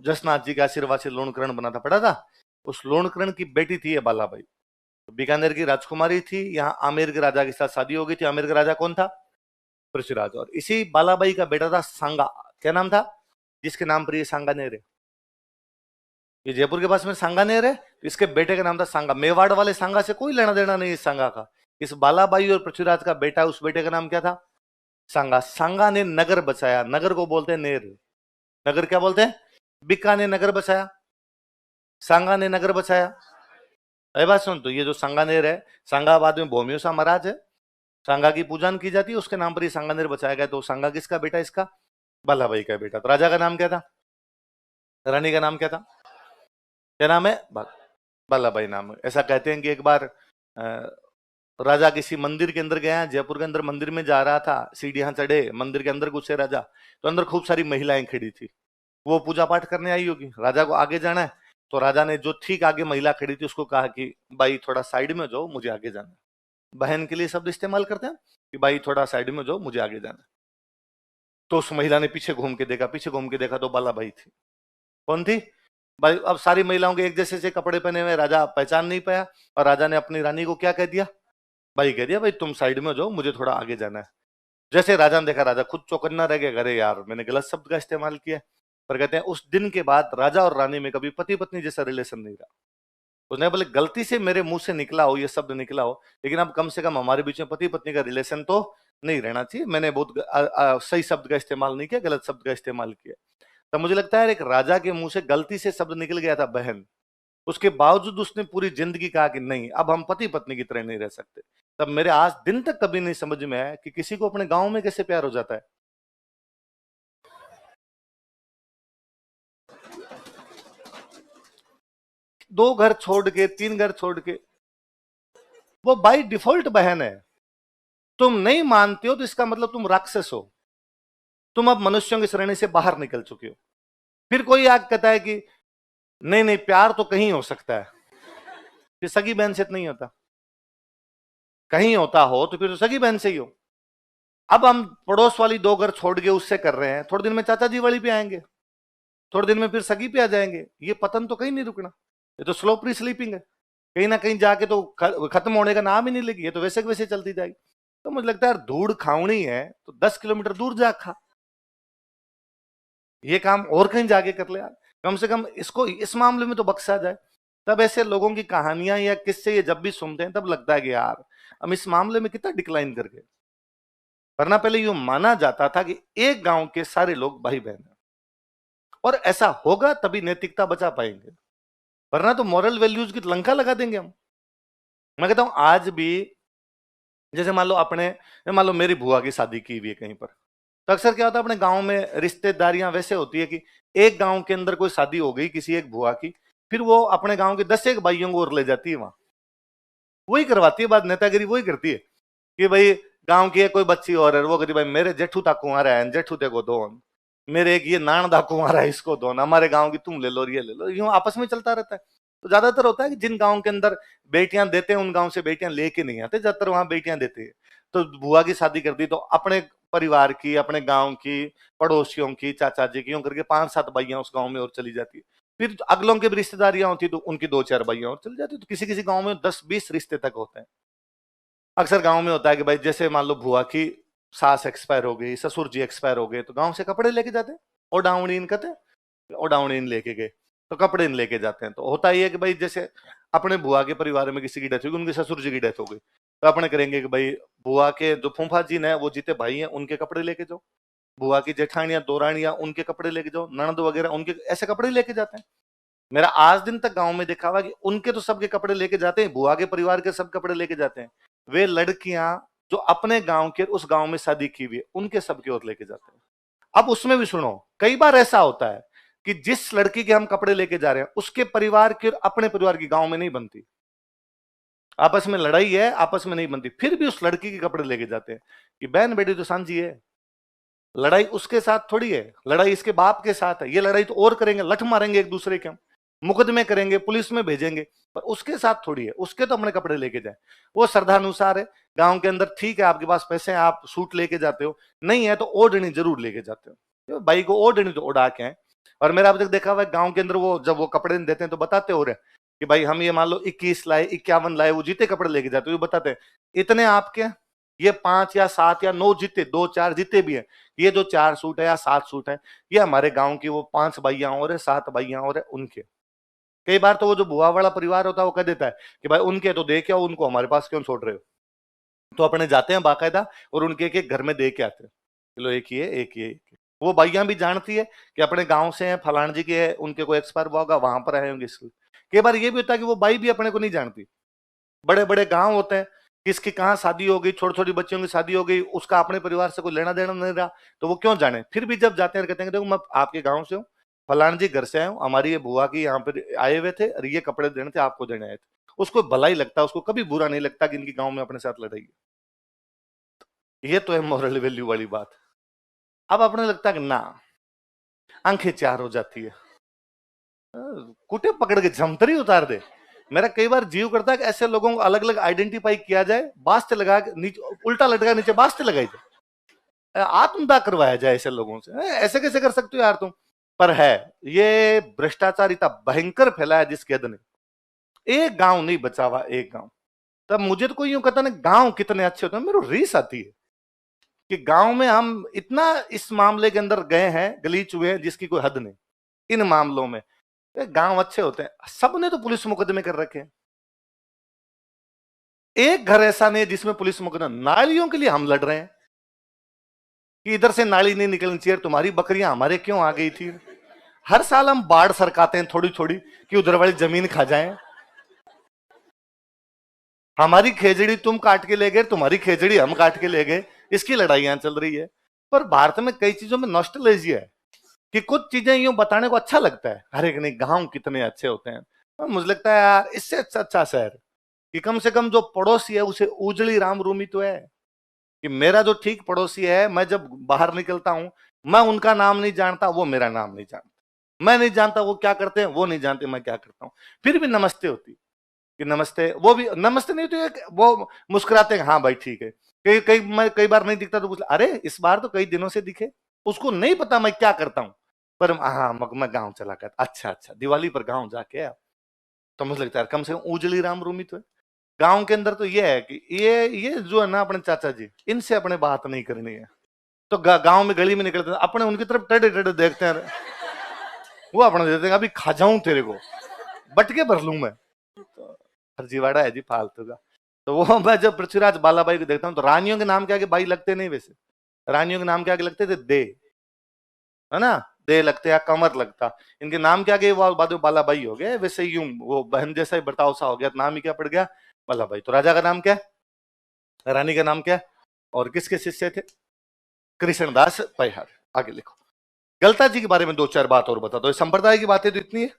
जसनाथ जी के आशीर्वाद से लोणकरण बना था, पढ़ा था। उस लोणकरण की बेटी थी ये बालाबाई, तो बीकानेर की राजकुमारी थी। यहाँ आमेर के राजा के साथ शादी हो गई थी। आमेर का राजा कौन था? पृथ्वीराज। और इसी बालाबाई का बेटा था सांगा। क्या नाम था जिसके नाम पर ये सांगानेर है? ये जयपुर के पास में सांगानेर है, तो इसके बेटे का नाम था सांगा। मेवाड़ वाले सांगा से कोई लेना देना नहीं इस सांगा का। इस बालाबाई और पृथ्वीराज का बेटा, उस बेटे का नाम क्या था? सांगा। सांगा ने नगर बचाया। नगर को बोलते हैं नेर। नगर क्या बोलते हैं? बिक्का ने नगर बचाया, सांगा ने नगर बचाया। अरे बात सुन, तो ये जो सांगानेर है, सांगाबाद में भौमियों सा महाराज है, सांगा की पूजन की जाती है, उसके नाम पर ही सांगानेर बचाया गया। तो सांगा किसका बेटा? इसका बालाबाई का बेटा। तो राजा का नाम क्या था? रानी का नाम क्या था? क्या नाम है? बालाबाई नाम है। ऐसा कहते हैं कि एक बार राजा किसी मंदिर के अंदर गया, जयपुर के अंदर मंदिर में जा रहा था, सीढ़ियां चढ़े, मंदिर के अंदर घुसे राजा, तो अंदर खूब सारी महिलाएं खड़ी थी। वो पूजा पाठ करने आई होगी, राजा को आगे जाना है, तो राजा ने जो ठीक आगे महिला खड़ी थी उसको कहा कि भाई थोड़ा साइड में जाओ, मुझे आगे जाना है। बहन के लिए शब्द इस्तेमाल करते हैं कि भाई थोड़ा साइड में जाओ, मुझे आगे जाना है। तो उस महिला ने पीछे घूम के देखा, पीछे घूम के देखा तो बालाबाई थी। कौन थी? भाई अब सारी महिलाओं के एक जैसे से कपड़े पहने हुए, राजा पहचान नहीं पाया, और राजा ने अपनी रानी को क्या कह दिया? भाई कह दिया, भाई तुम साइड में जाओ, मुझे थोड़ा आगे जाना है। जैसे राजा ने देखा, राजा खुद चौकन्ना रह गया, अरे यार मैंने गलत शब्द का इस्तेमाल किया। पर कहते हैं उस दिन के बाद राजा और रानी में कभी पति पत्नी जैसा रिलेशन नहीं रहा। उसने बोले गलती से मेरे मुंह से निकला हो, ये शब्द निकला हो, लेकिन अब कम से कम हमारे बीच में पति पत्नी का रिलेशन तो नहीं रहना चाहिए। मैंने बहुत सही शब्द का इस्तेमाल नहीं किया, गलत शब्द का इस्तेमाल किया। तब मुझे लगता है एक राजा के मुंह से गलती से शब्द निकल गया था बहन, उसके बावजूद उसने पूरी जिंदगी कहा कि नहीं, अब हम पति पत्नी की तरह नहीं रह सकते। तब मेरे आज दिन तक कभी नहीं समझ में आया कि किसी को अपने गांव में कैसे प्यार हो जाता है। दो घर छोड़ के, तीन घर छोड़ के, वो बाई डिफॉल्ट बहन है। तुम नहीं मानते हो तो इसका मतलब तुम राक्षस हो, तुम अब मनुष्यों की श्रेणी से बाहर निकल चुके हो। फिर कोई आग कहता है कि नहीं नहीं, प्यार तो कहीं हो सकता है, फिर सगी बहन से तो नहीं होता। कहीं होता हो तो फिर तो सगी बहन से ही हो। अब हम पड़ोस वाली दो घर छोड़ के उससे कर रहे हैं, थोड़े दिन में चाचा जी वाली पे आएंगे, थोड़े दिन में फिर सगी पे आ जाएंगे। ये पतन तो कहीं नहीं रुकना, ये तो स्लो प्री स्लीपिंग है। कहीं ना कहीं जाके तो खत्म होने का नाम ही नहीं लेगी, ये तो वैसे के वैसे चलती जाएगी। तो मुझे लगता है यार, धूड़ खावनी है तो 10 किलोमीटर दूर जा खा, ये काम और कहीं जाके कर ले यार। कम से कम इसको इस मामले में तो बख्शा जाए। तब ऐसे लोगों की कहानियां या किस्से ये जब भी सुनते हैं तब लगता है कि यार हम इस मामले में कितना डिक्लाइन कर गए। वरना पहले यूं माना जाता था कि एक गांव के सारे लोग भाई बहन हैं, और ऐसा होगा तभी नैतिकता बचा पाएंगे, वरना तो मॉरल वैल्यूज की लंका लगा देंगे हम। मैं कहता हूं आज भी, जैसे मान लो मेरी बुआ की शादी की हुई है कहीं पर, तो अक्सर क्या होता है अपने गांव में रिश्तेदारियां वैसे होती है कि एक गांव के अंदर कोई शादी हो गई किसी एक बुआ की, फिर वो अपने गांव के 10 एक भाइयों को और ले जाती है वहां, वही करवाती है बात, नेतागिरी वही करती है कि भाई गांव की है कोई बच्ची और है, वो कहती भाई मेरे जेठू ता कुंवारा है, जेठू ते को दोन, मेरे एक ये नान दा कुंवारा है, इसको दोन, हमारे गांव की तुम ले लो और ये ले लो, यूं आपस में चलता रहता है। तो ज्यादातर होता है कि जिन गांव के अंदर बेटियां देते हैं उन गांव से बेटियां लेके नहीं आते, ज्यादातर वहां बेटियां देते हैं। तो बुआ की शादी कर दी तो अपने परिवार की, अपने गांव की, पड़ोसियों की, चाचा जी की, यूं करके 5-7 भाइयां उस गांव में और चली जाती है। फिर अगलों की भी रिश्तेदारियां होती तो उनकी 2-4 भाइयां और चली जाती, तो किसी किसी गांव में 10-20 रिश्ते तक होते हैं। अक्सर गांव में होता है कि भाई जैसे मान लो बुआ की सास एक्सपायर हो गई, ससुर जी एक्सपायर हो गए, तो गांव से कपड़े लेके जाते हैं, ओडावणीन कहते, ओडावणीन लेके गए तो कपड़े इन लेके जाते हैं। तो होता ही है कि भाई जैसे अपने बुआ के परिवार में किसी की डेथ होगी, उनके ससुर जी की डेथ हो गई, तो अपने करेंगे कि भाई बुआ के जो फूफा जी ने वो जीते भाई हैं उनके कपड़े लेके जाओ, बुआ की जेठानियां दौरानियां उनके कपड़े लेके जाओ, ननद वगैरह उनके, ऐसे कपड़े लेके जाते हैं। मेरा आज दिन तक गांव में देखा हुआ कि उनके तो सबके कपड़े लेके जाते हैं, बुआ के परिवार के सब कपड़े लेके जाते हैं। वे लड़कियां जो अपने गांव के उस गांव में शादी की हुई है उनके सबके और लेके जाते हैं। अब उसमें भी सुनो, कई बार ऐसा होता है कि जिस लड़की के हम कपड़े लेके जा रहे हैं उसके परिवार के और अपने परिवार की गांव में नहीं बनती, आपस में लड़ाई है, आपस में नहीं बनती, फिर भी उस लड़की के कपड़े लेके जाते हैं कि बहन बेटी तो सांझी है, लड़ाई उसके साथ थोड़ी है, लड़ाई इसके बाप के साथ है। ये लड़ाई तो और करेंगे, लठ मारेंगे एक दूसरे के, हम मुकदमे करेंगे, पुलिस में भेजेंगे, पर उसके साथ थोड़ी है। उसके तो अपने कपड़े लेके जाए, वो श्रद्धानुसार है। गांव के अंदर ठीक है, आपके पास पैसे हैं, आप सूट लेके जाते हो, नहीं है तो ओढ़नी जरूर लेके जाते हो, भाई को ओढ़नी तो उड़ा के आए। और मेरा अब तक देखा हुआ है गांव के अंदर, वो जब वो कपड़े देते हैं तो बताते हो रहे कि भाई हम ये मान लो 21 लाए, 51 लाए, वो जीते कपड़े लेके जाते, वो बताते हैं इतने आपके, ये 5 या 7 या 9 जीते, 2-4 जीते भी हैं, ये जो 4 सूट है या 7 सूट है, ये हमारे गांव की वो 5 भाइयां और है, 7 भाइयां और है उनके। कई बार तो वो जो बुआ वाला परिवार होता है वो कह देता है कि भाई उनके तो दे के आओ, उनको हमारे पास क्यों छोड़ रहे हो। तो अपने जाते हैं बाकायदा और उनके एक एक घर में दे के आते हैं, चलो एक ही है, एक ही है, एक ही है। वो भाइयां भी जानती है कि अपने गांव से हैं, फलान जी के है, उनके कोई एक्सपायर हुआ होगा, वहां पर आए होंगे इसलिए। कई बार ये भी होता है कि वो बाई भी अपने को नहीं जानती, बड़े बड़े गांव होते हैं, किसकी कहाँ शादी हो गई, छोटी छोटी बच्चियों की शादी हो गई, उसका अपने परिवार से कोई लेना देना नहीं रहा, तो वो क्यों जाने। फिर भी जब जाते हैं कहते हैं देखो मैं आपके गांव से हूँ, फलान जी घर से आए हूँ, हमारी ये बुआ की यहाँ पर आए हुए थे और ये कपड़े देने थे, आपको देने आए थे। उसको भला ही लगता है, उसको कभी बुरा नहीं लगता कि इनकी गांव में अपने साथ लड़ाई है। ये तो है मॉरल वैल्यू वाली बात। अब अपने लगता है कि ना, आंखें चार हो जाती है, कुटे पकड़ के जमतरी उतार दे। मेरा कई बार जीव करता है कि ऐसे लोगों को अलग अलग आइडेंटिफाई किया जाए, बास्ते लगा के नीचे, उल्टा लटका नीचे बास्ते लगाई जाए, आत्मदाह करवाया जाए ऐसे लोगों से। ऐसे कैसे कर सकते हो यार तुम। पर है, ये भ्रष्टाचार इतना भयंकर फैला है जिसके हद नहीं। एक गांव नहीं बचा हुआ, एक गांव। तब मुझे तो कोई यूं कहता ना गांव कितने अच्छे होते हैं, मेरे को रीस आती है कि गांव में हम इतना इस मामले के अंदर गए हैं, गलीच हुए हैं जिसकी कोई हद नहीं। इन मामलों में गांव अच्छे होते हैं। सबने तो पुलिस मुकदमे कर रखे हैं, एक घर ऐसा नहीं है जिसमें पुलिस मुकदमा। नालियों के लिए हम लड़ रहे हैं कि इधर से नाली नहीं निकलनी चाहिए, तुम्हारी बकरियां हमारे क्यों आ गई थी। हर साल हम बाढ़ सरकाते हैं थोड़ी थोड़ी कि उधर वाली जमीन खा जाए। हमारी खेजड़ी तुम काट के ले गए, तुम्हारी खेजड़ी हम काट के ले गए, इसकी लड़ाइयां चल रही है। पर भारत में कई चीजों में नॉस्टैल्जिया है कि कुछ चीजें यूं बताने को अच्छा लगता है, हर एक नहीं गांव कितने अच्छे होते हैं। और मुझे लगता है यार इससे अच्छा शहर कि कम से कम जो पड़ोसी है उसे उजड़ी राम रूमी तो है, कि मेरा जो ठीक पड़ोसी है, मैं जब बाहर निकलता हूं, मैं उनका नाम नहीं जानता, वो मेरा नाम नहीं जानता, मैं नहीं जानता वो क्या करते हैं, वो नहीं जानते मैं क्या करता हूं, फिर भी नमस्ते होती कि नमस्ते, वो भी नमस्ते नहीं होती, वो मुस्कुराते हैं हाँ भाई ठीक है। कई कई मैं कई बार नहीं दिखता तो पूछ, अरे इस बार तो कई दिनों से दिखे। उसको नहीं पता मैं क्या करता हूं, पर हाँ मैं गांव चला कर, अच्छा अच्छा दिवाली पर गांव जाके तो मुझे लगता है कम से कम उजली राम रूमी तो है। गांव के अंदर तो ये है कि ये जो है ना अपने चाचा जी, इनसे अपने बात नहीं करनी है। तो गांव में गली में निकलते हैं अपने उनकी तरफ टेढ़े टेढ़े देखते हैं, वो अपने देते हैं अभी खा जाऊं तेरे को, बटके भर लूं मैं। तो फर्जीवाड़ा है जी फालतू का। तो वो मैं जब पृथ्वीराज बालाबाई को देखता हूँ तो रानियों के नाम के आगे बाई लगते नहीं, वैसे रानियों के नाम के आगे लगते थे दे, है ना, दे लगते या कमर लगता, इनके नाम के आगे वो बाद में बालाबाई हो गए। वैसे यूं वो बहन जैसा ही बर्ताव सा हो गया, नाम ही क्या पड़ गया बालाबाई। तो राजा का नाम क्या है, रानी का नाम क्या है, और किसके शिष्य थे, कृष्णदास परिहार। आगे लिखो। गलता जी के बारे में 2-4 बात और बता दो, संप्रदाय की बातें तो इतनी है।